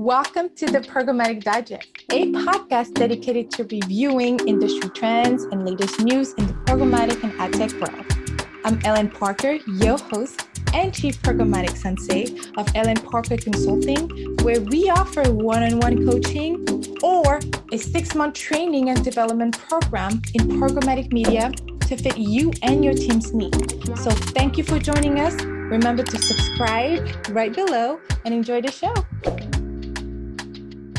Welcome to the Programmatic Digest, a podcast dedicated to reviewing industry trends and latest news in the programmatic and ad tech world. I'm Ellen Parker, your host and Chief Programmatic Sensei of Ellen Parker Consulting, where we offer one-on-one coaching or a 6-month training and development program in programmatic media to fit you and your team's needs. So thank you for joining us. Remember to subscribe right below and enjoy the show.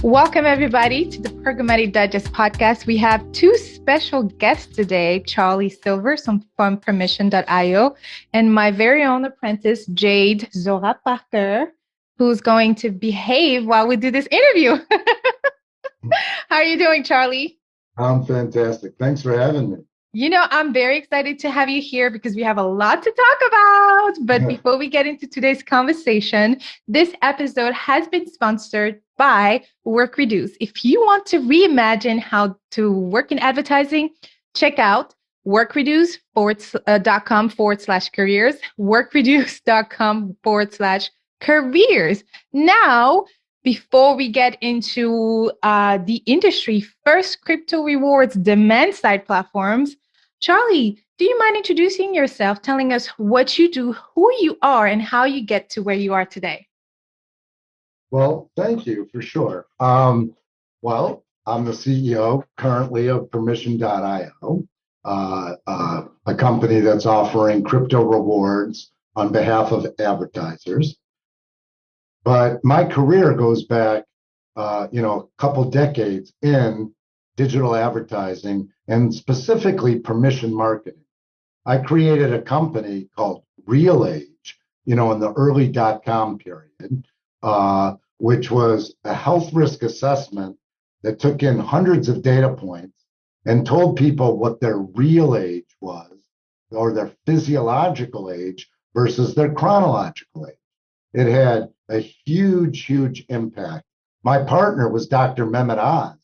Welcome, everybody, to the Programmatic Digest podcast. We have two special guests today, Charlie Silver from Permission.io, and my very own apprentice, Jade Zora Parker, who's going to behave while we do this interview. How are you doing, Charlie? I'm fantastic. Thanks for having me. You know, I'm very excited to have you here because we have a lot to talk about. But before we get into today's conversation, this episode has been sponsored by Work Reduce. If you want to reimagine how to work in advertising, check out workreduce.com/careers, workreduce.com/careers. Now, before we get into the industry, first crypto rewards demand side platforms, Charlie, do you mind introducing yourself, telling us what you do, who you are, and how you get to where you are today? Well, thank you for sure. I'm the CEO currently of Permission.io, a company that's offering crypto rewards on behalf of advertisers. But my career goes back, a couple decades in digital advertising and specifically permission marketing. I created a company called Real Age, in the early .com period, which was a health risk assessment that took in hundreds of data points and told people what their real age was, or their physiological age versus their chronological age. It had a huge, huge impact. My partner was Dr. Mehmet Oz,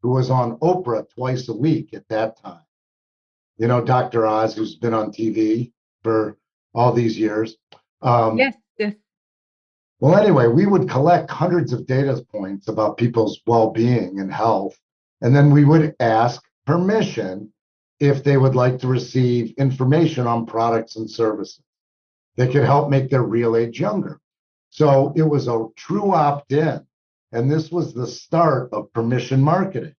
who was on Oprah twice a week at that time. Dr. Oz, who's been on TV for all these years. Yes. Well, anyway, we would collect hundreds of data points about people's well-being and health, and then we would ask permission if they would like to receive information on products and services that could help make their real age younger. So it was a true opt-in, and this was the start of permission marketing.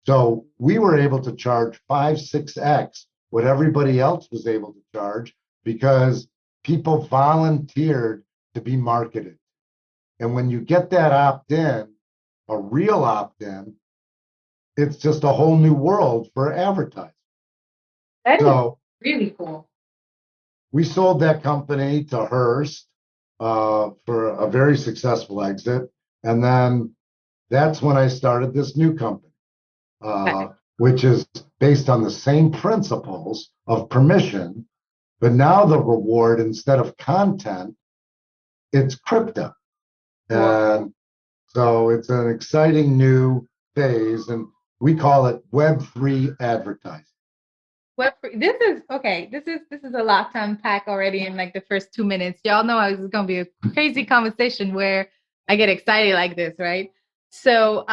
So we were able to charge 5-6x what everybody else was able to charge because people volunteered to be marketed. And when you get that opt-in, a real opt-in, it's just a whole new world for advertising. That is really cool. We sold that company to Hearst for a very successful exit. And then that's when I started this new company, which is based on the same principles of permission, but now the reward, instead of content, it's crypto. And so it's an exciting new phase, and we call it Web3 advertising. This is a lot to unpack already in like the first 2 minutes. Y'all know this is going to be a crazy conversation where I get excited like this, right? So,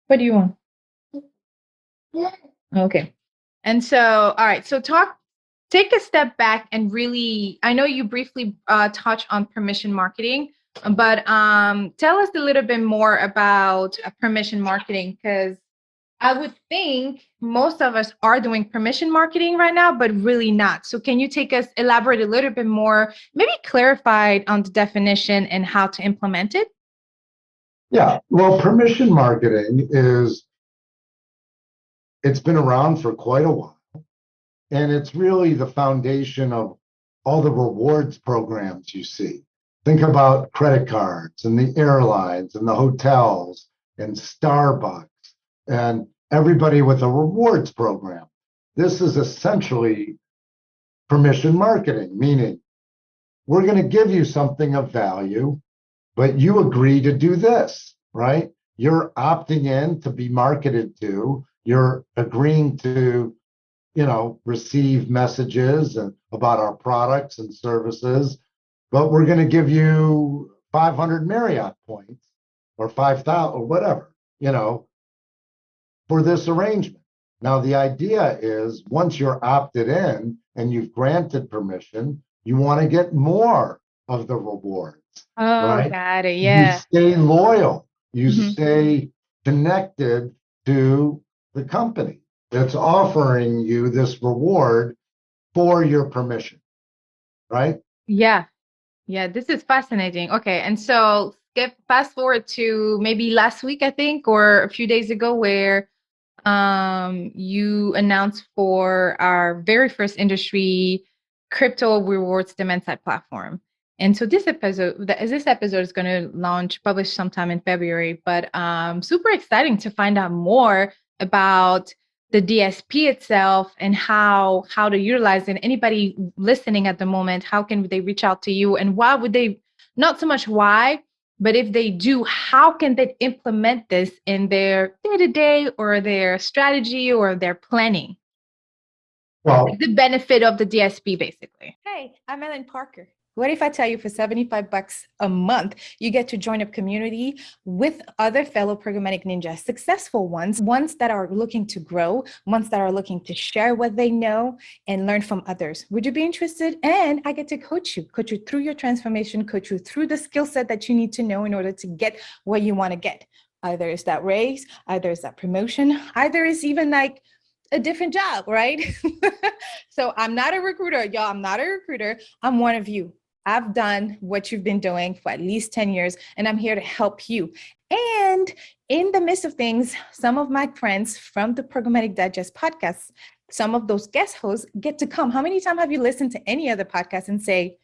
what do you want? Okay. And so, all right. So take a step back and really, I know you briefly touched on permission marketing, but tell us a little bit more about permission marketing, because I would think most of us are doing permission marketing right now, but really not. So can you elaborate a little bit more, maybe clarify on the definition and how to implement it? Yeah, well, permission marketing it's been around for quite a while. And it's really the foundation of all the rewards programs you see. Think about credit cards and the airlines and the hotels and Starbucks and everybody with a rewards program. This is essentially permission marketing, meaning we're going to give you something of value, but you agree to do this, right? You're opting in to be marketed to. You're agreeing to receive messages about our products and services, but we're going to give you 500 Marriott points or 5,000 or whatever, for this arrangement. Now, the idea is once you're opted in and you've granted permission, you want to get more of the rewards, Oh, right? got it. You Yeah. stay loyal, you Mhm. stay connected to the company that's offering you this reward for your permission, right? Yeah. Yeah, this is fascinating. Okay, and so skip fast forward to maybe last week, I think, or a few days ago, where you announced for our very first industry crypto rewards demand side platform. And so this episode is going to publish sometime in February, but super exciting to find out more about the DSP itself and how to utilize it. Anybody listening at the moment, how can they reach out to you, and why would they, not so much why, but if they do, how can they implement this in their day-to-day or their strategy or their planning? Well, The benefit of the DSP, basically. Hey, I'm Ellen Parker. What if I tell you for $75 a month, you get to join a community with other fellow programmatic ninjas, successful ones that are looking to grow, ones that are looking to share what they know and learn from others. Would you be interested? And I get to coach you through your transformation, coach you through the skill set that you need to know in order to get what you want to get. Either is that raise, either is that promotion, either is even like a different job, right? So I'm not a recruiter, y'all. I'm not a recruiter. I'm one of you. I've done what you've been doing for at least 10 years, and I'm here to help you. And in the midst of things, some of my friends from the Programmatic Digest podcast, some of those guest hosts get to come. How many times have you listened to any other podcast and say,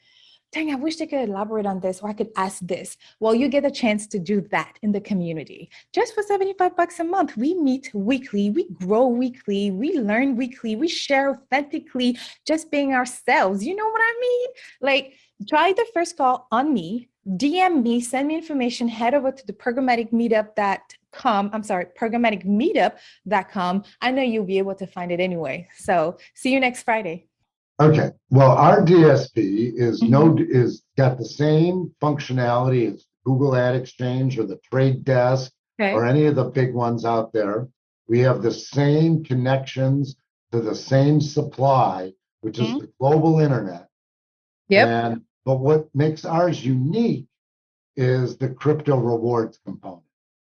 dang, I wish they could elaborate on this, or I could ask this? Well, you get a chance to do that in the community. Just for $75 a month, we meet weekly, we grow weekly, we learn weekly, we share authentically, just being ourselves. You know what I mean? Like, try the first call on me, DM me, send me information, head over to the programmaticmeetup.com. I know you'll be able to find it anyway. So see you next Friday. okay. Well, our DSP Mhm. is got the same functionality as Google Ad Exchange or the Trade Desk or Okay. any of the big ones out there. We have the same connections to the same supply, which is Mhm. the global internet. Yep. But what makes ours unique is the crypto rewards component.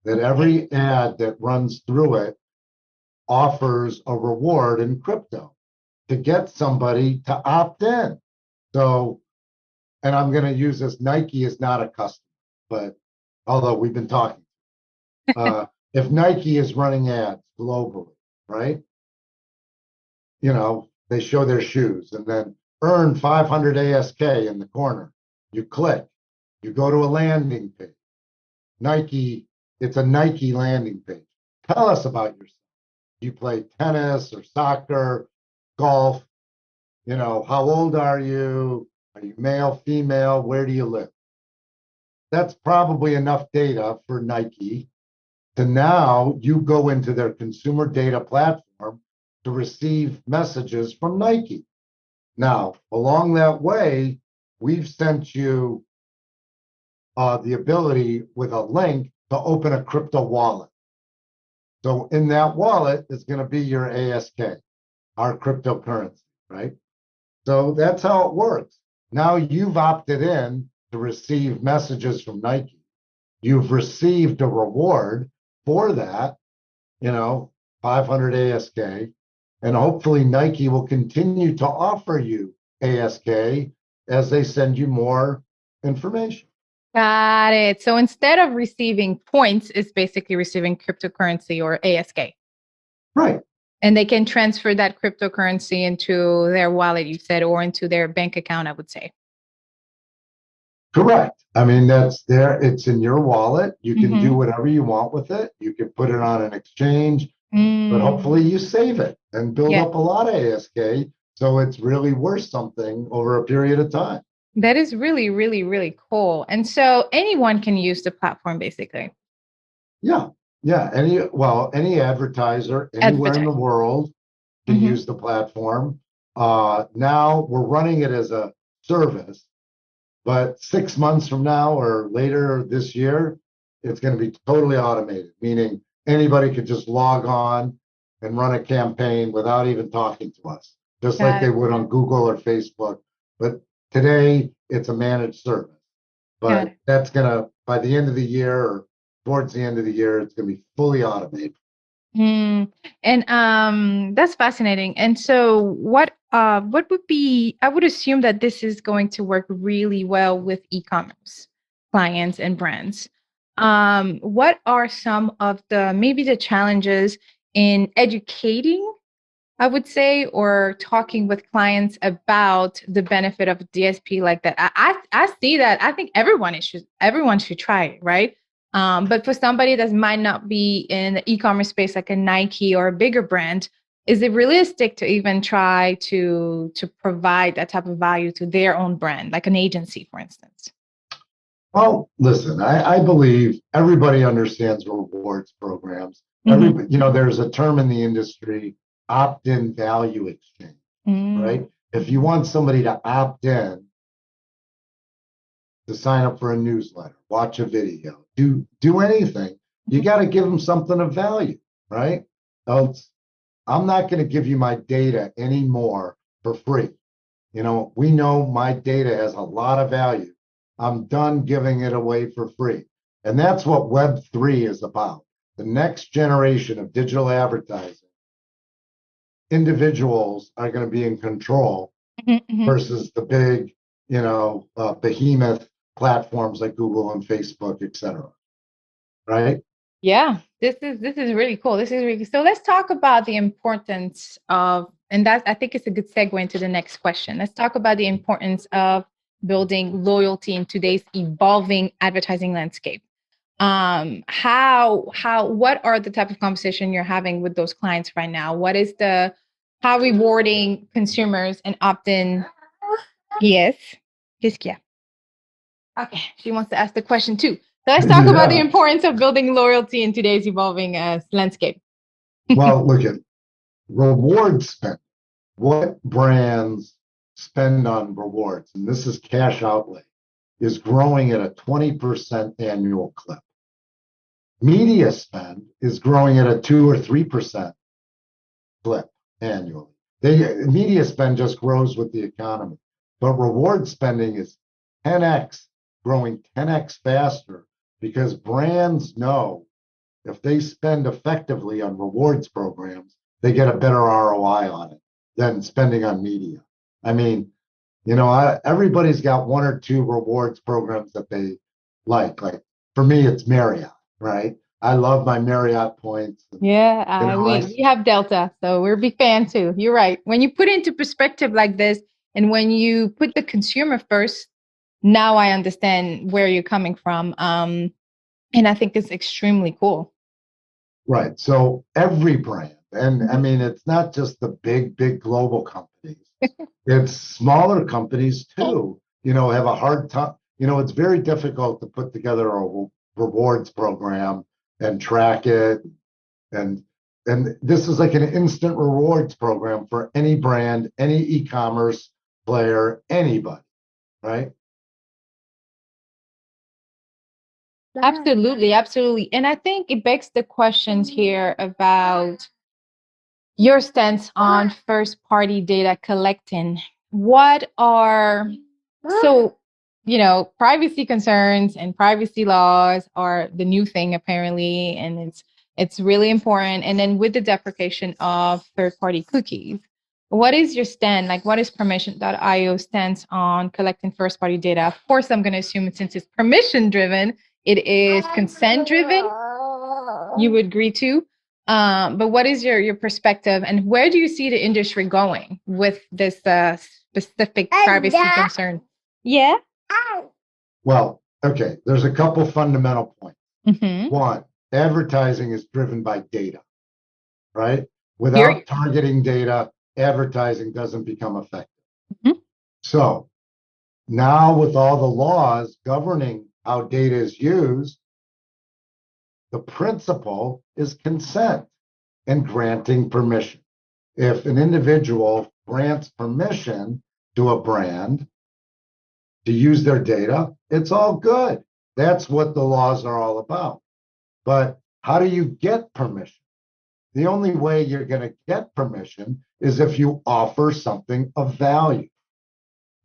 That Okay. every ad that runs through it offers a reward in crypto to get somebody to opt in. So, and I'm going to use this, Nike is not a customer, but although we've been talking, if Nike is running ads globally, right? They show their shoes and then earn 500 ASK in the corner. You click, you go to a landing page. Nike, it's a Nike landing page. Tell us about yourself. You play tennis or soccer, golf, how old are you? Are you male, female? Where do you live? That's probably enough data for Nike to now you go into their consumer data platform to receive messages from Nike. Now, along that way, we've sent you the ability with a link to open a crypto wallet. So in that wallet is going to be your ASK, our cryptocurrency, right? So that's how it works. Now you've opted in to receive messages from Nike. You've received a reward for that, you know, 500 ASK, and hopefully Nike will continue to offer you ASK as they send you more information. Got it. So instead of receiving points, it's basically receiving cryptocurrency or ASK. Right. And they can transfer that cryptocurrency into their wallet, you said, or into their bank account, I would say. Correct. I mean, that's there. It's in your wallet. You can do Mm-hmm. whatever you want with it. You can put it on an exchange, but hopefully Mm. you save it and build Yeah, up a lot of ASK so it's really worth something over a period of time. that is really, really, really cool. And so anyone can use the platform, basically. Yeah. Yeah. Any advertiser anywhere in the Advertise. world can Mm-hmm. use the platform. Now we're running it as a service, but 6 months from now or later this year, it's going to be totally automated, meaning anybody could just log on and run a campaign without even talking to us, just like Got they it. would on Google or Facebook. But today it's a managed service. Got But it. that's going to, by the end of the year or towards the end of the year, it's going to be fully automated. And that's fascinating. And so what would be, I would assume that this is going to work really well with e-commerce clients and brands. What are some of the maybe the challenges in educating, I would say, or talking with clients about the benefit of DSP like that? I see that. I think everyone should try it, right? But for somebody that might not be in the e-commerce space, like a Nike or a bigger brand, is it realistic to even try to provide that type of value to their own brand, like an agency, for instance? Well, listen, I believe everybody understands rewards programs. Mm-hmm. There's a term in the industry, opt-in value exchange, Mm-hmm. right? If you want somebody to opt in to sign up for a newsletter, watch a video, do anything, you got to give them something of value, right? Else, I'm not going to give you my data anymore for free. We know my data has a lot of value. I'm done giving it away for free. And that's what Web3 is about. The next generation of digital advertising, individuals are going to be in control Mm-hmm. versus the big, behemoth platforms like Google and Facebook, et cetera. Right? Yeah, this is really cool. This is really so. Let's talk about the importance of, and that I think it's a good segue into the next question. Let's talk about the importance of building loyalty in today's evolving advertising landscape. What are the type of conversation you're having with those clients right now? What is the how rewarding consumers and opt-in? Yes, just yeah. Okay, she wants to ask the question too. So let's talk about the Yeah. importance of building loyalty in today's evolving landscape. Well, look at reward spend. What brands spend on rewards, and this is cash outlay, is growing at a 20% annual clip. Media spend is growing at a 2 or 3% clip annually. Media spend just grows with the economy, but reward spending is 10x, growing 10x faster because brands know if they spend effectively on rewards programs, they get a better ROI on it than spending on media. I mean, everybody's got one or two rewards programs that they like. Like for me, it's Marriott, right? I love my Marriott points. Yeah, I we have Delta, so we're a big fan too. You're right. When you put it into perspective like this, and when you put the consumer first, now I understand where you're coming from. And I think it's extremely cool. right. So every brand, and I mean, it's not just the big global companies. It's smaller companies too, have a hard time. It's very difficult to put together a rewards program and track it. And this is like an instant rewards program for any brand, any e-commerce player, anybody, right? Absolutely, absolutely. And I think it begs the questions here about your stance on first party data collecting. What are so, privacy concerns and privacy laws are the new thing apparently, and it's really important. And then with the deprecation of third party cookies, what is your stand? Like, what is permission.io stance on collecting first party data? Of course, I'm going to assume since it's permission driven, it is consent driven. You would agree to. But what is your perspective, and where do you see the industry going with this specific privacy concern? Yeah. Well, okay, there's a couple fundamental points. Mm-hmm. One, advertising is driven by data, right? Here. Without targeting data, advertising doesn't become effective. Mhm. So now, with all the laws governing how data is used, the principle is consent and granting permission. If an individual grants permission to a brand to use their data, it's all good. That's what the laws are all about. But how do you get permission? The only way you're going to get permission is if you offer something of value,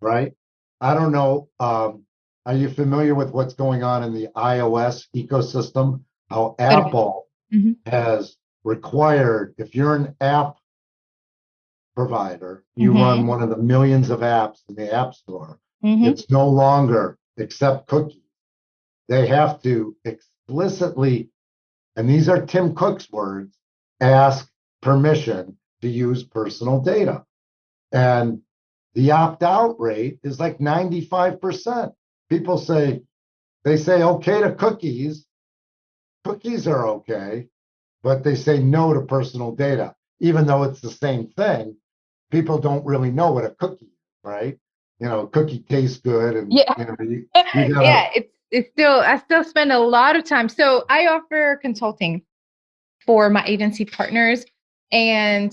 right? I don't know. Are you familiar with what's going on in the iOS ecosystem? How Quite a bit. Apple Mm-hmm. has required, if you're an app provider, you Mm-hmm. run one of the millions of apps in the App Store, Mm-hmm. it's no longer accept cookies. They have to explicitly, and these are Tim Cook's words, ask permission to use personal data. And the opt-out rate is like 95%. People say, they say okay to cookies. Cookies are okay, but they say no to personal data, even though it's the same thing. People don't really know what a cookie is, right? Cookie tastes good, and Yeah. you gotta Yeah, it's still I still spend a lot of time. So I offer consulting for my agency partners. And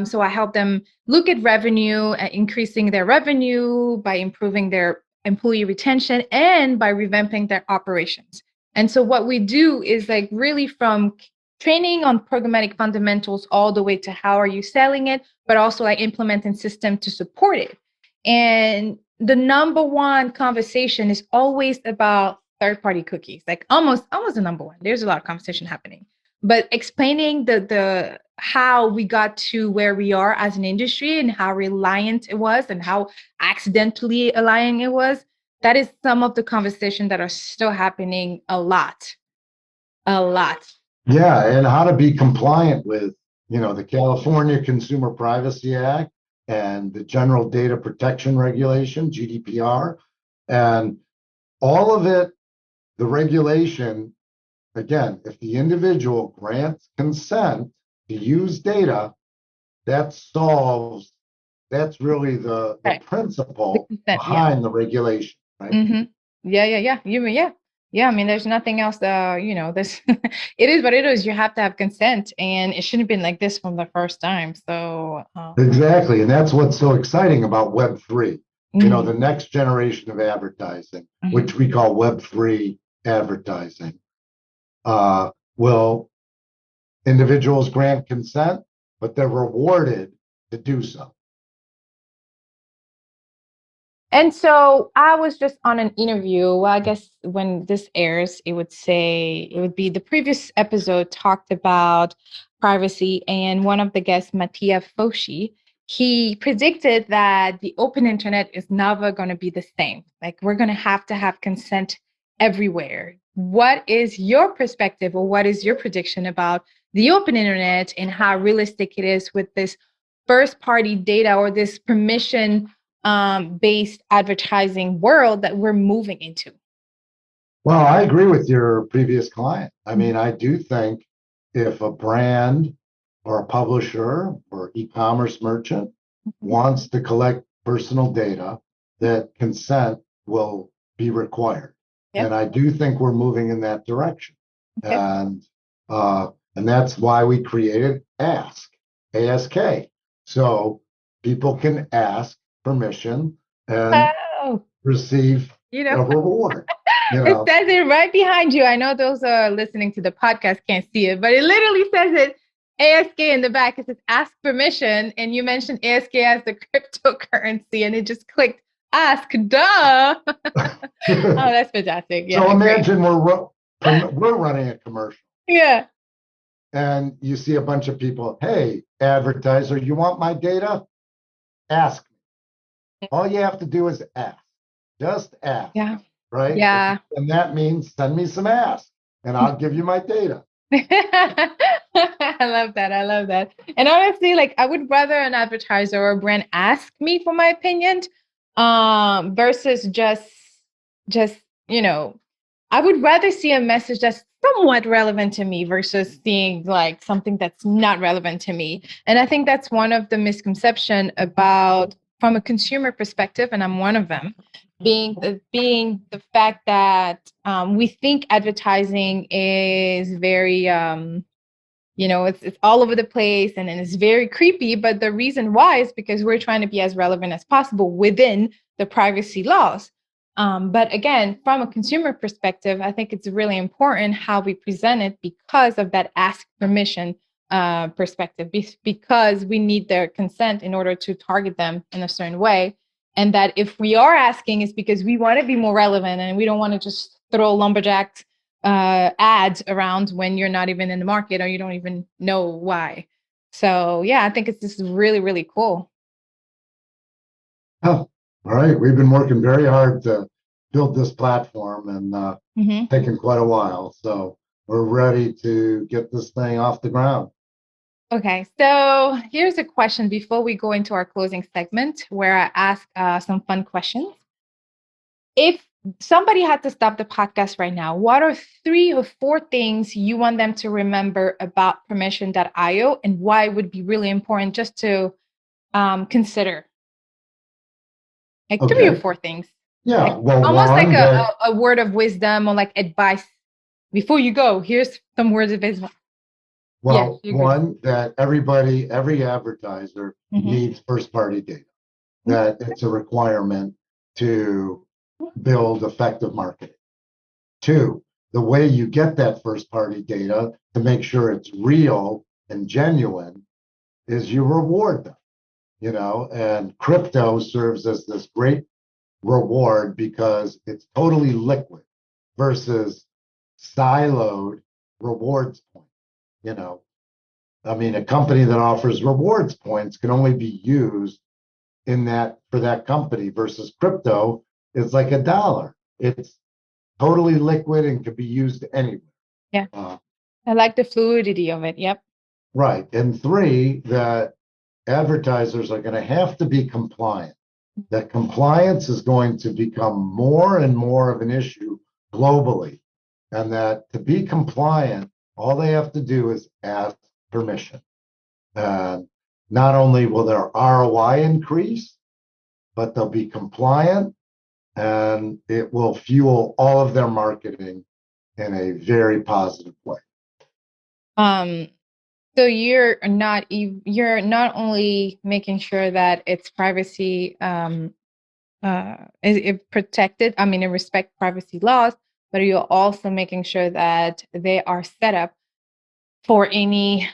so I help them look at revenue, increasing their revenue by improving their employee retention and by revamping their operations. And so what we do is like really from training on programmatic fundamentals all the way to how are you selling it, but also like implementing system to support it. And the number one conversation is always about third-party cookies, like almost the number one. There's a lot of conversation happening, but explaining the how we got to where we are as an industry and how reliant it was and how accidentally aligned it was, that is some of the conversation that are still happening a lot. Yeah, and how to be compliant with, the California Consumer Privacy Act and the General Data Protection Regulation, GDPR, and all of it, the regulation, again, if the individual grants consent to use data, that's really the Right. The principle consent, yeah. behind the regulation, right? Mm-hmm. Yeah. Yeah. I mean, there's nothing else. This it is what it is. You have to have consent, and it shouldn't have been like this from the first time. So, Exactly. And that's what's so exciting about Web3. mhm, The next generation of advertising, mhm. which we call Web3 advertising, will individuals grant consent, but they're rewarded to do so. And so I was just on an interview. Well, I guess when this airs, it would be the previous episode talked about privacy. And one of the guests, Mattia Foshi, he predicted that the open internet is never going to be the same. Like we're going to have consent everywhere. What is your perspective or what is your prediction about the open internet and how realistic it is with this first party data or this permission based advertising world that we're moving into? Well, I agree with your previous client. I Mhm. mean, I do think if a brand or a publisher or e-commerce merchant wants to collect personal data, that consent will be required. Yep. And I do think we're moving in that direction. Okay. And and that's why we created ASK. So people can ask permission and Oh, receive you a know, reward. You it know, says it right behind you. I know those listening to the podcast can't see it, but it literally says it ASK in the back. It says ask permission. And you mentioned ASK as the cryptocurrency, and it just clicked ask, duh. Oh, that's fantastic. so Yeah, great. imagine we're running a commercial Yeah. and you see a bunch of people, hey, advertiser, you want my data? Ask me. All you have to do is ask. Just ask, Yeah. right? Yeah. And that means send me some ask and I'll give you my data. I love that. I love that. And honestly, like I would rather an advertiser or a brand ask me for my opinion, versus just, you know, I would rather see a message that's somewhat relevant to me versus seeing like something that's not relevant to me. And I think that's one of the misconception about from a consumer perspective, and I'm one of them, being the fact that we think advertising is very it's all over the place and it's very creepy. But the reason why is because we're trying to be as relevant as possible within the privacy laws. But again, from a consumer perspective, I think it's really important how we present it because of that ask permission perspective, because we need their consent in order to target them in a certain way. And that if we are asking, it's because we want to be more relevant and we don't want to just throw lumberjack ads around when you're not even in the market or you don't even know why. So yeah, I think it's just really, really cool. Oh, all right. We've been working very hard to build this platform and taken quite a while. So we're ready to get this thing off the ground. Okay, so here's a question before we go into our closing segment where I ask some fun questions. If somebody had to stop the podcast right now, what are 3 or 4 things you want them to remember about permission.io and why it would be really important just to consider? Like 3 or 4 things. Yeah. Like Well, almost like one that, a word of wisdom or like advice. Before you go, here's some words of wisdom. Yeah, well, one that every advertiser needs first party data, that it's a requirement to build effective marketing. 2, the way you get that first party data to make sure it's real and genuine is you reward them, and crypto serves as this great reward because it's totally liquid versus siloed rewards point. You know, I mean, a company that offers rewards points can only be used in that for that company versus crypto is like $1. It's totally liquid and can be used anywhere. Yeah. I like the fluidity of it. Yep. Right. And 3, that advertisers are going to have to be compliant. That compliance is going to become more and more of an issue globally. And that to be compliant, all they have to do is ask permission. And not only will their ROI increase, but they'll be compliant and it will fuel all of their marketing in a very positive way. So you're not only making sure that it's privacy is protected, I mean, it respect privacy laws, but you're also making sure that they are set up for any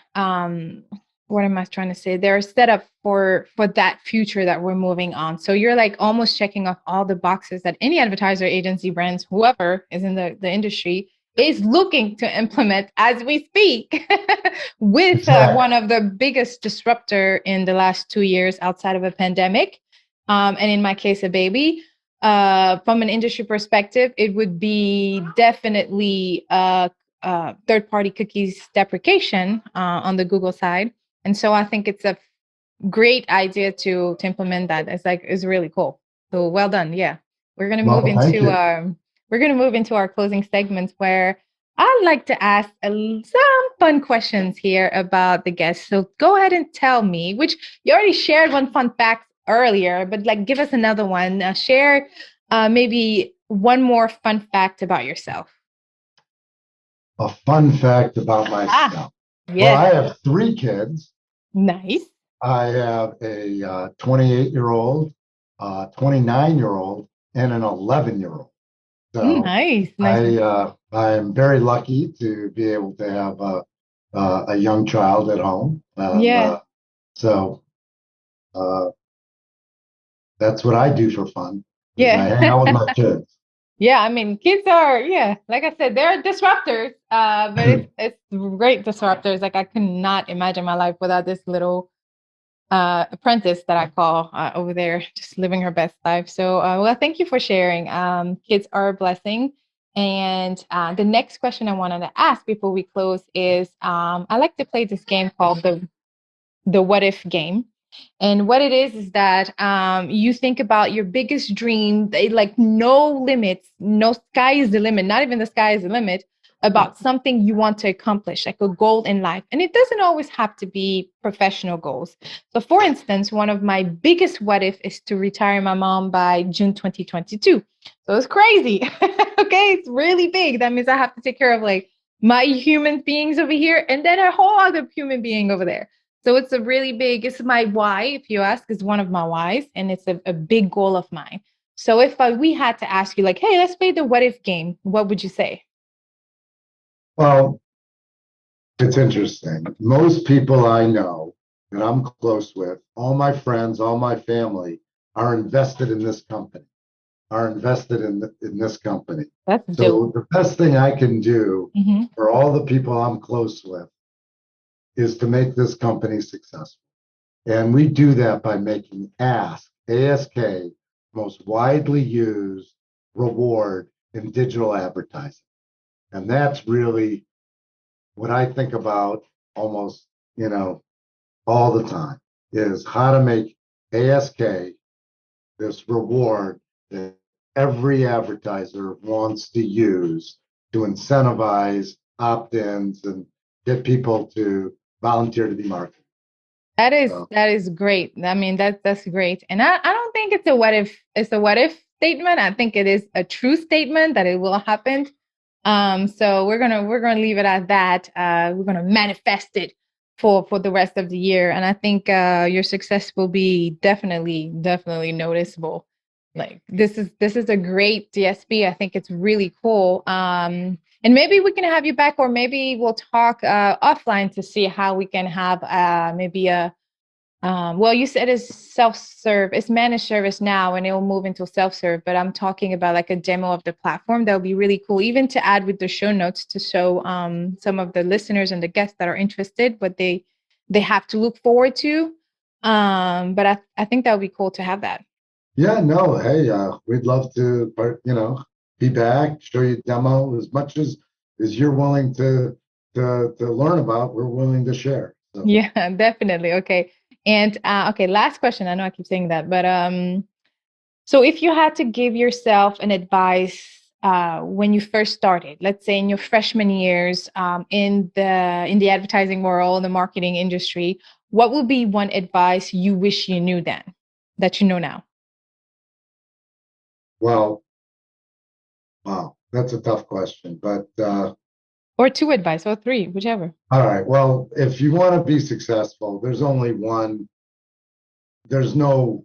what am I trying to say? They're set up for that future that we're moving on. So you're like almost checking off all the boxes that any advertiser, agency, brands, whoever is in the industry is looking to implement as we speak with one of the biggest disruptor in the last 2 years outside of a pandemic. And in my case, a baby. From an industry perspective, it would be definitely third-party cookies deprecation on the Google side. And so I think it's a great idea to implement that. It's really cool. So well done. Yeah. We're gonna move into our closing segments where I'd like to ask some fun questions here about the guests. So go ahead and tell me, which you already shared one fun fact earlier, but like give us another one. Share maybe one more fun fact about yourself. A fun fact about myself. Yes. Well, I have 3 kids. Nice. I have a 28-year-old, 29-year-old, and an 11-year-old. So nice. I am very lucky to be able to have a young child at home. So that's what I do for fun. Yeah. I hang out with my kids. Yeah, I mean, kids are, like I said, they're disruptors, but it's great disruptors. Like I could not imagine my life without this little apprentice that I call over there, just living her best life. So, well, thank you for sharing. Kids are a blessing. And the next question I wanted to ask before we close is, I like to play this game called the What If game. And what it is that you think about your biggest dream, like no limits, no sky is the limit, not even the sky is the limit, about something you want to accomplish, like a goal in life. And it doesn't always have to be professional goals. So for instance, one of my biggest what if is to retire my mom by June 2022. So it's crazy. Okay, it's really big. That means I have to take care of like my human beings over here and then a whole other human being over there. So it's a really big, it's my why, if you ask, is one of my whys, and it's a big goal of mine. So if we had to ask you like, hey, let's play the what if game, what would you say? Well, it's interesting. Most people I know that I'm close with, all my friends, all my family are invested in this company, are invested in this company. That's dope. So the best thing I can do Hmm. for all the people I'm close with is to make this company successful. And we do that by making ASK, most widely used reward in digital advertising. And that's really what I think about almost, you know, all the time is how to make ASK this reward that every advertiser wants to use to incentivize opt-ins and get people to volunteer to be marketed. So, That is great. I mean, that's great. And I don't think it's a what if, it's a what if statement. I think it is a true statement that it will happen. So we're gonna leave it at that. We're gonna manifest it for the rest of the year. And I think your success will be definitely noticeable. Like this is a great DSP. I think it's really cool. And maybe we can have you back, or maybe we'll talk offline to see how we can have maybe a well, you said it's self-serve, it's managed service now, and it will move into self-serve. But I'm talking about like a demo of the platform. That would be really cool, even to add with the show notes to show some of the listeners and the guests that are interested what they have to look forward to. But I think that would be cool to have that. yeah, no, hey, we'd love to, be back, show you a demo as much as you're willing to learn about. We're willing to share. So, Yeah, definitely. Okay. And okay, last question. I know I keep saying that, but so if you had to give yourself an advice when you first started, let's say in your freshman years in the advertising world, the marketing industry, what would be one advice you wish you knew then that you know now? well, wow, that's a tough question, but Or two advice, or three, whichever. all right. Well, if you want to be successful, there's only one. There's no.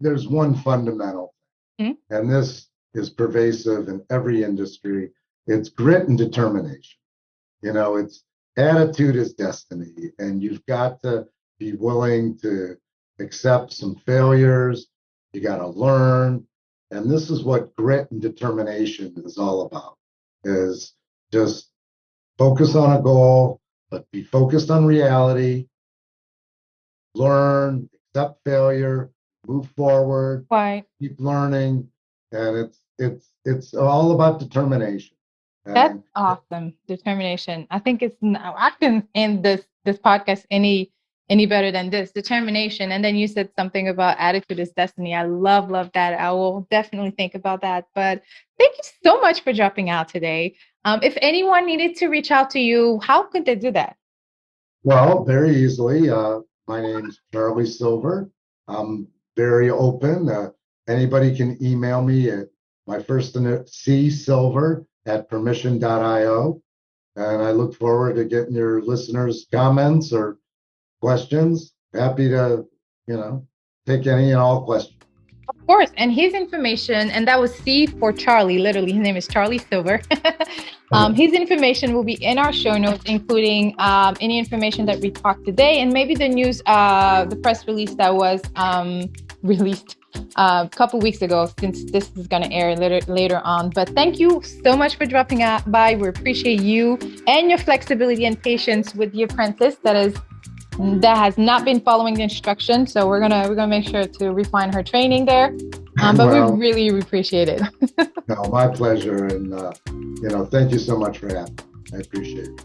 There's one fundamental, Mhm. and this is pervasive in every industry. It's grit and determination. It's attitude is destiny, and you've got to be willing to accept some failures. You got to learn, and this is what grit and determination is all about. Is just focus on a goal, but be focused on reality, learn, accept failure, move forward, Why? keep learning, and it's all about determination. That's And awesome. Determination. I think it's I can end this podcast any better than this. Determination. And then you said something about attitude is destiny. I love that. I will definitely think about that. But thank you so much for dropping out today. If anyone needed to reach out to you, how could they do that? well, very easily. My name's Charlie Silver. I'm very open. Anybody can email me at my first C Silver at permission.io. And I look forward to getting your listeners' comments or questions. Happy to, take any and all questions. Of course, and his information, and that was C for Charlie, literally, his name is Charlie Silver. His information will be in our show notes, including any information that we talked today, and maybe the news, the press release that was released a couple weeks ago, since this is going to air later on. But thank you so much for dropping by. We appreciate you and your flexibility and patience with the apprentice that has not been following the instructions. So we're gonna make sure to refine her training there. But we Well, really appreciate it. no, my pleasure. And, thank you so much for having me. I appreciate it.